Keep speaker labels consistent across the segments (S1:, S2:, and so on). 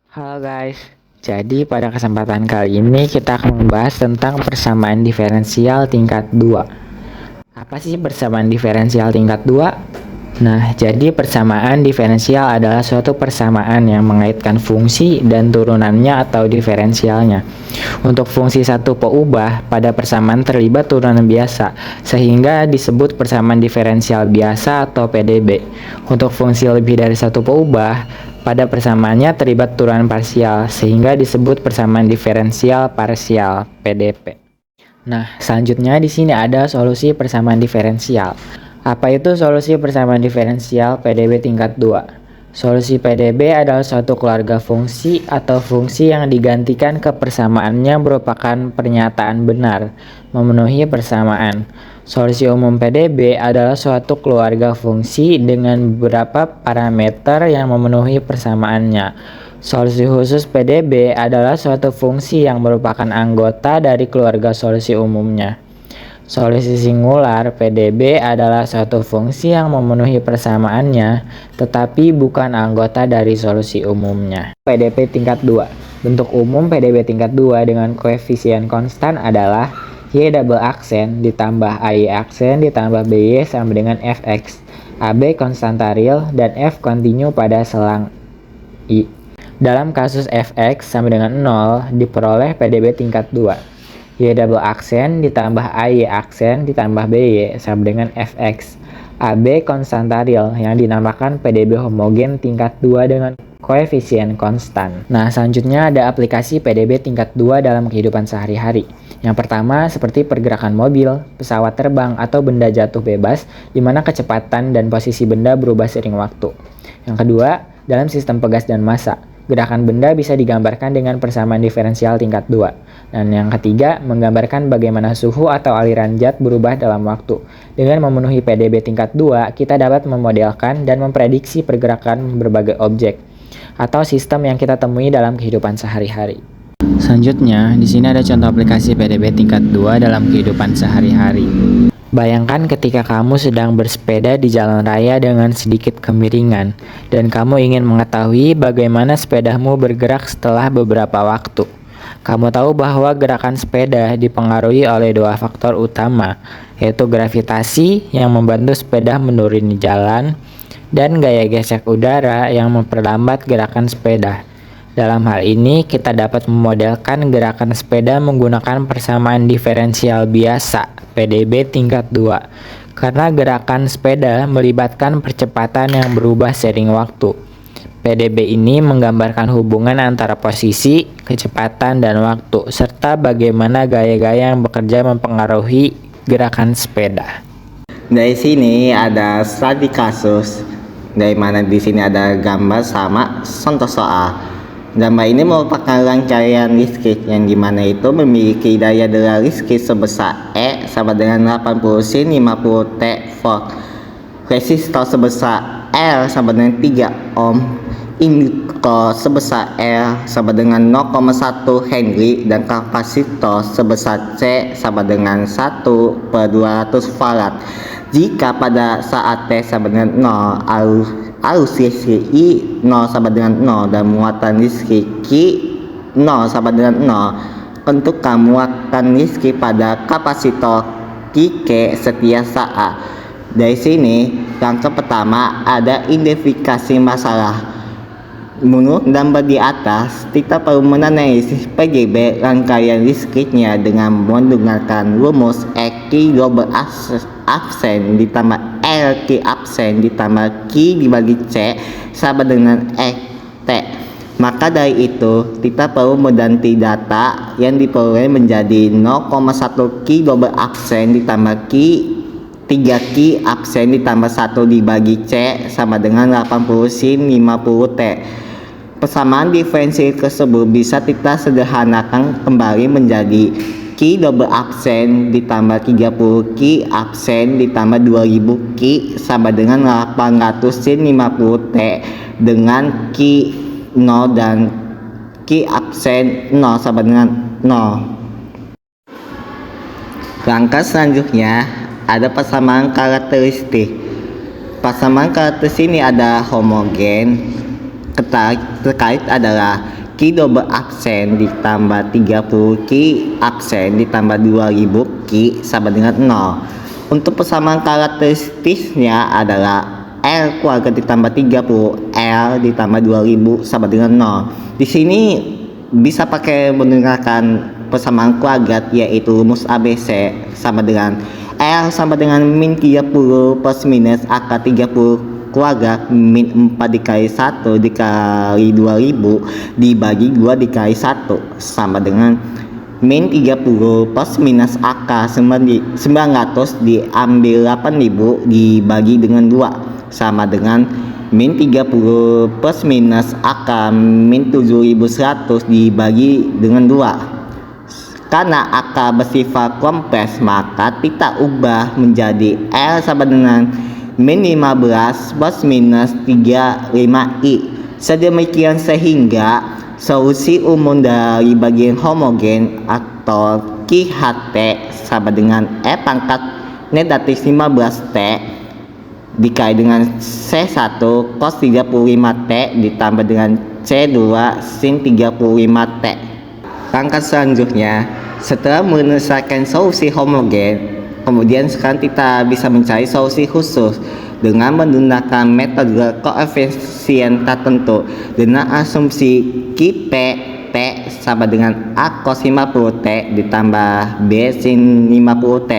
S1: Halo guys, jadi pada kesempatan kali ini kita akan membahas tentang persamaan diferensial tingkat 2. Apa sih persamaan diferensial tingkat 2? Nah, jadi persamaan diferensial adalah suatu persamaan yang mengaitkan fungsi dan turunannya atau diferensialnya. Untuk fungsi satu peubah, pada persamaan terlibat turunan biasa, sehingga disebut persamaan diferensial biasa atau PDB. Untuk fungsi lebih dari satu peubah, pada persamaannya terlibat turunan parsial, sehingga disebut persamaan diferensial parsial (PDP). Nah, selanjutnya di sini ada solusi persamaan diferensial. Apa itu solusi persamaan diferensial PDB tingkat 2? Solusi PDB adalah suatu keluarga fungsi atau fungsi yang digantikan ke persamaannya merupakan pernyataan benar, memenuhi persamaan. Solusi umum PDB adalah suatu keluarga fungsi dengan beberapa parameter yang memenuhi persamaannya. Solusi khusus PDB adalah suatu fungsi yang merupakan anggota dari keluarga solusi umumnya. Solusi singular PDB adalah suatu fungsi yang memenuhi persamaannya, tetapi bukan anggota dari solusi umumnya. PDB tingkat 2. Bentuk umum PDB tingkat 2 dengan koefisien konstan adalah Y double aksen ditambah AY aksen ditambah BY sama dengan Fx. AB konstanta real dan F kontinu pada selang I. Dalam kasus Fx sama dengan 0 diperoleh PDB tingkat 2. Y double aksen ditambah AY aksen ditambah BY sama dengan Fx. AB konstanta real yang dinamakan PDB homogen tingkat 2 dengan koefisien konstan. Nah, selanjutnya ada aplikasi PDB tingkat 2 dalam kehidupan sehari-hari. Yang pertama seperti pergerakan mobil, pesawat terbang, atau benda jatuh bebas di mana kecepatan dan posisi benda berubah seiring waktu. Yang kedua, dalam sistem pegas dan massa. Gerakan benda bisa digambarkan dengan persamaan diferensial tingkat 2. Dan yang ketiga, menggambarkan bagaimana suhu atau aliran zat berubah dalam waktu. Dengan memenuhi PDB tingkat 2, kita dapat memodelkan dan memprediksi pergerakan berbagai objek atau sistem yang kita temui dalam kehidupan sehari-hari. Selanjutnya, di sini ada contoh aplikasi PDB tingkat 2 dalam kehidupan sehari-hari. Bayangkan ketika kamu sedang bersepeda di jalan raya dengan sedikit kemiringan, dan kamu ingin mengetahui bagaimana sepedamu bergerak setelah beberapa waktu. Kamu tahu bahwa gerakan sepeda dipengaruhi oleh dua faktor utama, yaitu gravitasi yang membantu sepeda menuruni jalan, dan gaya gesek udara yang memperlambat gerakan sepeda. Dalam hal ini, kita dapat memodelkan gerakan sepeda menggunakan persamaan diferensial biasa PDB tingkat 2 karena gerakan sepeda melibatkan percepatan yang berubah seiring waktu. PDB ini menggambarkan hubungan antara posisi, kecepatan, dan waktu serta bagaimana gaya-gaya yang bekerja mempengaruhi gerakan sepeda.
S2: Dari sini ada studi kasus, dari mana di sini ada gambar sama contoh soal. Gambar ini merupakan rangkaian listrik yang dimana itu memiliki daya dera listrik sebesar E sama dengan 80 sin 50 T volt. Resistor sebesar R sama dengan 3 ohm. Induktor sebesar R sama dengan 0,1 Henry dan kapasitor sebesar C sama dengan 1/200 farad. Jika pada saat T sama dengan 0 arus listrik I 0 sama dengan 0 dan muatan listrik Q 0 sama dengan 0, tentukan muatan listrik pada kapasitor Q setiap saat. Dari sini, langkah pertama ada identifikasi masalah. Menurut gambar di atas, kita perlu menanyakan PDB rangkaian listriknya dengan menggunakan rumus Q double aksen ditambah Q aksen ditambah Q dibagi C sama dengan T. Maka dari itu, kita perlu mengganti data yang diperoleh menjadi 0,1 Q double aksen ditambah Q 3Q aksen ditambah 1 dibagi C sama dengan 80 sin 50 T. Persamaan diferensial tersebut bisa kita sederhanakan kembali menjadi Q double aksen ditambah 30 Q aksen ditambah 2000 Q sama dengan 800 sin 50 T dengan Q 0 dan Q aksen 0 sama dengan 0. Langkah selanjutnya ada persamaan karakteristik. Persamaan karakteristik ini ada homogen, terkait adalah Ki double absen ditambah 30 Ki absen ditambah 2000 Ki sama dengan 0. Untuk persamaan karakteristiknya adalah L kuadrat ditambah 30 L ditambah 2000 sama dengan 0. Di sini bisa pakai menggunakan persamaan kuadrat, yaitu rumus ABC sama dengan L sama dengan min 30 plus minus akar 30 kuadrat min 4 dikali 1 dikali 2000 dibagi 2 dikali 1 sama dengan min 30 plus minus akar 900 diambil 8000 dibagi dengan 2 sama dengan min 30 plus minus akar min 7100 dibagi dengan 2. Karena akar bersifat kompleks, maka kita ubah menjadi L sama dengan min 15 plus minus 35I. Sedemikian sehingga solusi umum dari bagian homogen atau QHT sama dengan E pangkat negatif 15T dikali dengan C1 cos 35T ditambah dengan C2 sin 35T. Langkah selanjutnya, setelah menyelesaikan solusi homogen, kemudian sekarang kita bisa mencari solusi khusus dengan menggunakan metode koefisien tertentu dengan asumsi Ki P T sama dengan A cos 50T ditambah B sin 50T.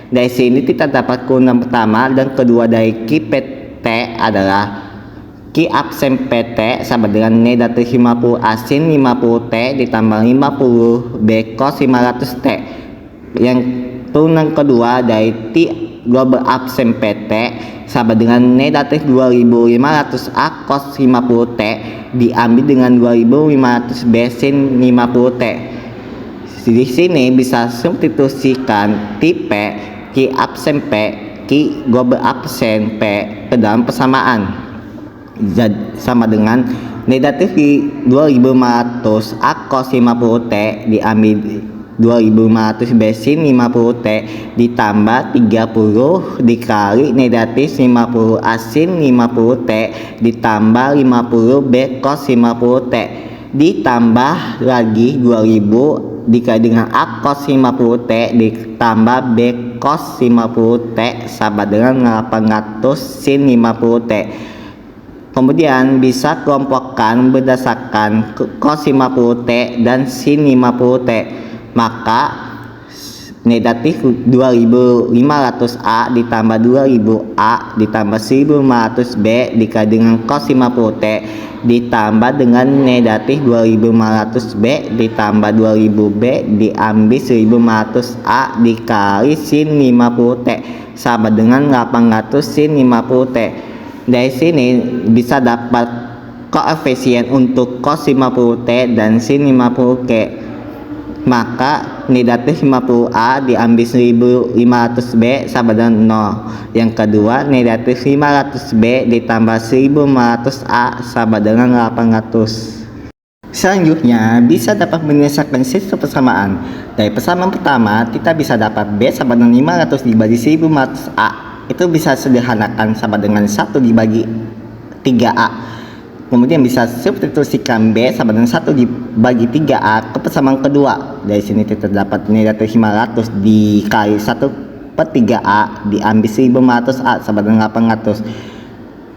S2: Dari sini kita dapat keuntungan pertama dan kedua dari Ki P T adalah Ki absen PT sama dengan negatif 50 A sin 50T ditambah 50 B cos 500T. Yang turunan kedua dari T global absen PT sama dengan negatif 2500 A cos 50T diambil dengan 2500 B sin 50T. Di sini bisa substitusikan tipe Ki absen P Ki global absen P ke dalam persamaan sama dengan negatif 2500 A cos 50T diambil 2500 B sin 50T ditambah 30 dikali negatif 50 A sin 50T ditambah 50 B cos 50T ditambah lagi 2000 dikali dengan A cos 50T ditambah B cos 50T sama dengan 800 sin 50T. Kemudian bisa kelompokkan berdasarkan cos 50T dan sin 50T. Maka negatif 2500A ditambah 2000A ditambah 1500B dikali dengan cos 50T ditambah dengan negatif 2500B ditambah 2000B diambil 1500A dikali sin 50T sama dengan 800 sin 50T. Dari sini bisa dapat koefisien untuk cos 50T dan sin 50T. Maka negatif 50A diambil 1500B sama dengan 0. Yang kedua negatif 500B ditambah 1500A sama dengan 800. Selanjutnya bisa dapat menyelesaikan sistem persamaan. Dari persamaan pertama kita bisa dapat B sama dengan 500 dibagi 1500A. Itu bisa sederhanakan sama dengan 1 dibagi 3A. Kemudian bisa substitusikan B sama dengan 1 dibagi 3A ke persamaan kedua. Dari sini kita dapat negatif 500 dikali 1 per 3A diambil 1500A sama dengan 800.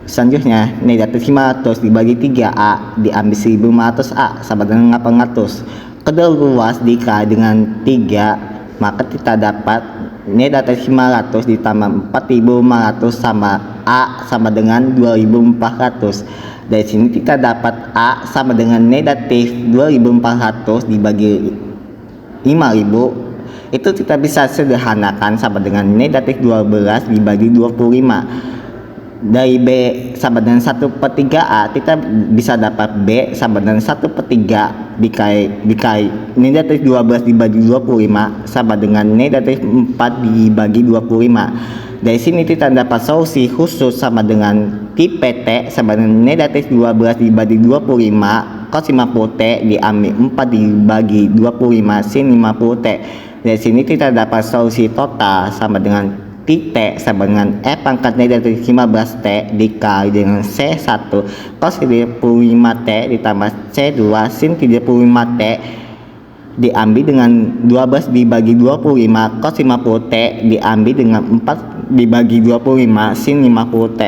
S2: Selanjutnya negatif 500 dibagi 3A diambil 1500A sama dengan 800. Kedua luas dikali dengan 3, maka kita dapat negatif 500 ditambah 4500 sama A sama dengan 2400. Dari sini kita dapat A sama dengan negatif 2400 dibagi 5000. Itu kita bisa sederhanakan sama dengan negatif 12 dibagi 25. Dari B sama dengan 1 per 3A kita bisa dapat B sama dengan 1 per 3 dikali negatif 12 dibagi 25 sama dengan negatif 4 dibagi 25. Dari sini kita dapat solusi khusus sama dengan tipe T sama dengan negatif 12 dibagi 25 cos 50T diambil 4 dibagi 25 sin 50T. Dari sini kita dapat solusi total sama dengan T sama dengan E pangkat negatif 15T dikali dengan C1 cos 35T ditambah C2 sin 35T diambil dengan 12 dibagi 25 cos 50T diambil dengan 4 dibagi 25 sin 50T.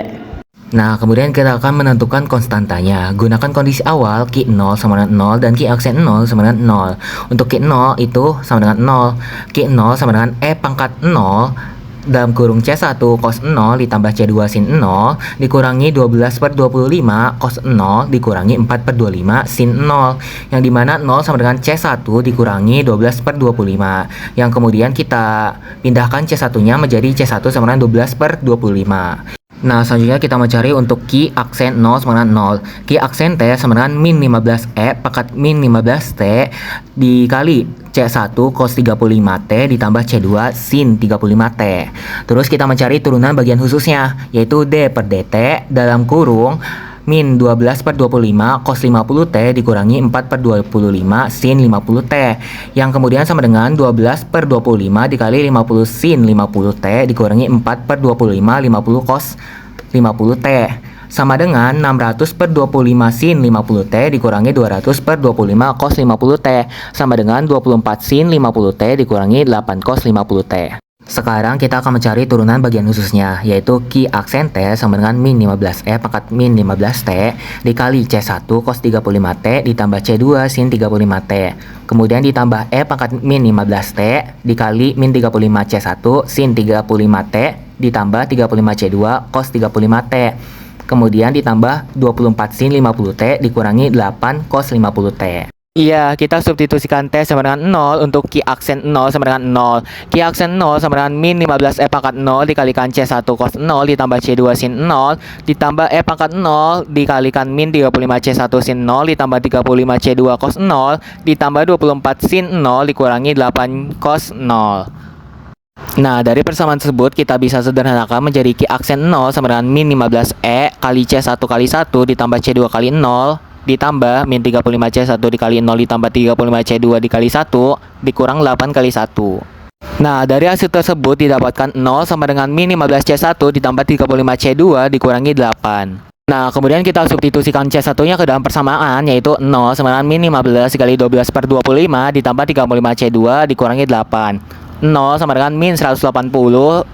S3: Nah, kemudian kita akan menentukan konstantanya. Gunakan kondisi awal Q0 sama dengan 0 dan Q aksen 0 sama dengan 0. Untuk Q0 itu sama dengan 0. Q0 sama dengan E pangkat 0 dalam kurung C1 cos 0 ditambah C2 sin 0 dikurangi 12 per 25 cos 0 dikurangi 4 per 25 sin 0. Yang dimana 0 sama dengan C1 dikurangi 12 per 25. Yang kemudian kita pindahkan C1 nya menjadi C1 sama dengan 12 per 25. Nah, selanjutnya kita mencari untuk Q aksen 0 sama dengan 0. Q aksen T sama dengan min 15E pangkat min 15T dikali C1 cos 35T ditambah C2 sin 35T. Terus kita mencari turunan bagian khususnya, yaitu D per DT dalam kurung min 12 per 25 cos 50T dikurangi 4 per 25 sin 50T. Yang kemudian sama dengan 12 per 25 dikali 50 sin 50T dikurangi 4 per 25 50 cos 50T. Sama dengan 600 per 25 sin 50T dikurangi 200 per 25 cos 50T. Sama dengan 24 sin 50T dikurangi 8 cos 50T. Sekarang kita akan mencari turunan bagian khususnya, yaitu Q aksen T sama dengan min 15E pangkat min 15T dikali C1 cos 35T ditambah C2 sin 35T. Kemudian ditambah E pangkat min 15T dikali min 35 C1 sin 35T ditambah 35 C2 cos 35T. Kemudian ditambah 24 sin 50T dikurangi 8 cos 50T.
S1: Iya, kita substitusikan T sama dengan 0 untuk Q aksen 0 sama dengan 0. Q aksen 0 sama dengan min 15E pangkat 0 dikalikan C1 cos 0 ditambah C2 sin 0 ditambah E pangkat 0 dikalikan min 35 C1 sin 0 ditambah 35 C2 cos 0 ditambah 24 sin 0 dikurangi 8 cos 0. Nah, dari persamaan tersebut kita bisa sederhanakan menjadi Q aksen 0 sama dengan min 15E kali C1 kali 1 ditambah C2 kali 0 ditambah min 35 C1 dikali 0 ditambah 35 C2 dikali 1 dikurang 8 kali 1. Nah, dari hasil tersebut didapatkan 0 sama dengan min 15 C1 ditambah 35 C2 dikurangi 8. Nah, kemudian kita substitusikan C1 nya ke dalam persamaan, yaitu 0 sama dengan min 15 dikali 12 per 25 ditambah 35 C2 dikurangi 8. 0 sama dengan min 180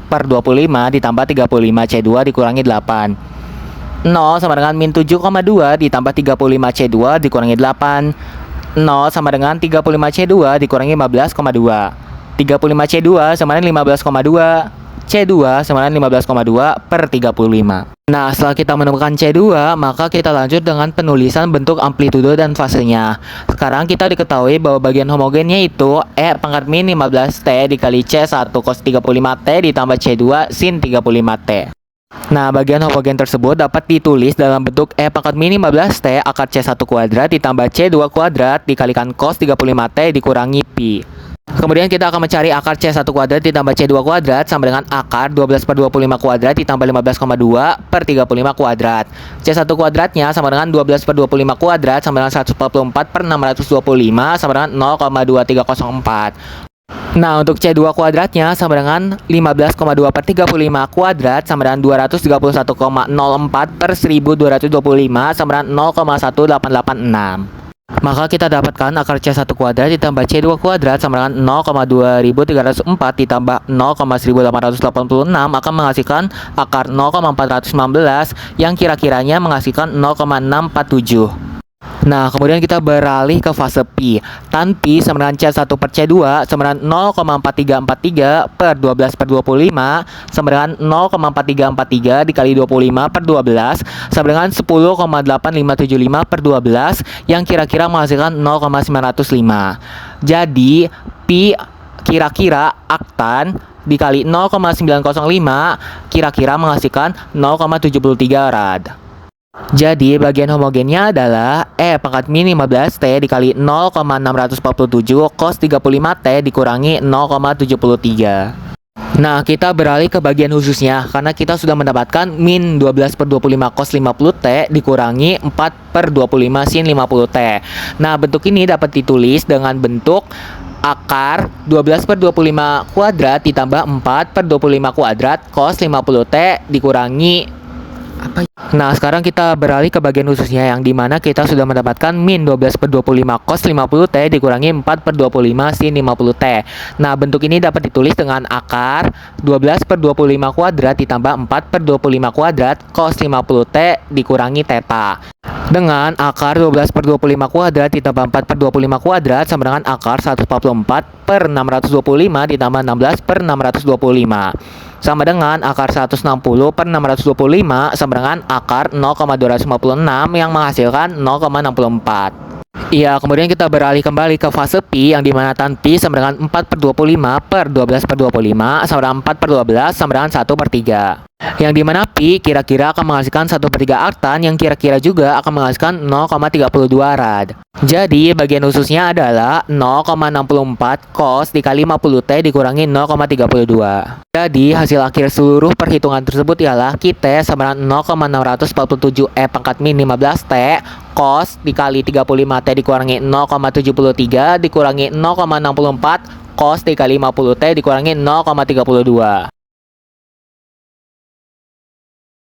S1: per 25 ditambah 35 C2 dikurangi 8. 0 sama dengan min 7,2 ditambah 35 C2 dikurangi 8. 0 sama dengan 35 C2 dikurangi 15,2. 35 C2 sama dengan 15,2. C2 sama dengan 15,2 per 35. Nah, setelah kita menemukan C2, maka kita lanjut dengan penulisan bentuk amplitudo dan fasenya. Sekarang kita diketahui bahwa bagian homogennya itu E pangkat min 15T dikali C1 cos 35T ditambah C2 sin 35T. Nah, bagian homogen tersebut dapat ditulis dalam bentuk E pangkat min 15T akar C1 kuadrat ditambah C2 kuadrat dikalikan cos 35T dikurangi Pi. Kemudian kita akan mencari akar C1 kuadrat ditambah C2 kuadrat sama dengan akar 12 per 25 kuadrat ditambah 15,2 per 35 kuadrat. C1 kuadratnya sama dengan 12 per 25 kuadrat sama dengan 144 per 625 sama dengan 0,2304. Nah, untuk C2 kuadratnya sama dengan 15,2 per 35 kuadrat sama dengan 231,04 per 1225 sama dengan 0,1886. Maka kita dapatkan akar C1 kuadrat ditambah C2 kuadrat sama dengan 0,2304 ditambah 0,1886 akan menghasilkan akar 0,419 yang kira-kiranya menghasilkan 0,647. Nah, kemudian kita beralih ke fase Pi. Tan Pi sama dengan C1 per C2 sama dengan 0,4343 per 12 per 25 sama dengan 0,4343 dikali 25 per 12 sama dengan 10,8575 per 12 yang kira-kira menghasilkan 0,905. Jadi, Pi kira-kira aktan dikali 0,905 kira-kira menghasilkan 0,73 rad. Jadi bagian homogennya adalah E pangkat min 15T dikali 0,647 cos 35T dikurangi 0,73. Nah, kita beralih ke bagian khususnya karena kita sudah mendapatkan min 12 per 25 cos 50T dikurangi 4 per 25 sin 50T. Nah, bentuk ini dapat ditulis dengan bentuk
S3: akar 12 per 25 kuadrat ditambah 4 per 25 kuadrat cos 50T dikurangi apa? Nah, sekarang kita beralih ke bagian ususnya yang dimana kita sudah mendapatkan min 12 per 25 cos 50T dikurangi 4 per 25 sin 50T. Nah, bentuk ini dapat ditulis dengan akar 12 per 25 kuadrat ditambah 4 per 25 kuadrat cos 50T dikurangi theta. Dengan akar 12 per 25 kuadrat ditambah 4 per 25 kuadrat sama dengan akar 144 per 625 ditambah 16 per 625 sama dengan akar 160 per 625 sama dengan akar 0,256 yang menghasilkan 0,64. Iya, kemudian kita beralih kembali ke fase pi yang dimana tan pi sama dengan 4 per 25 per 12 per 25 sama dengan 4 per 12 sama dengan 1 per 3. Yang dimana pi kira-kira akan menghasilkan 1 per 3 artan yang kira-kira juga akan menghasilkan 0,32 rad. Jadi bagian ususnya adalah 0,64 cos dikali 50T dikurangi 0,32. Jadi hasil akhir seluruh perhitungan tersebut ialah Q sama dengan 0,647 E pangkat min 15T cos dikali 35T dikurangi 0,73 dikurangi 0,64 cos dikali 50T dikurangi 0,32.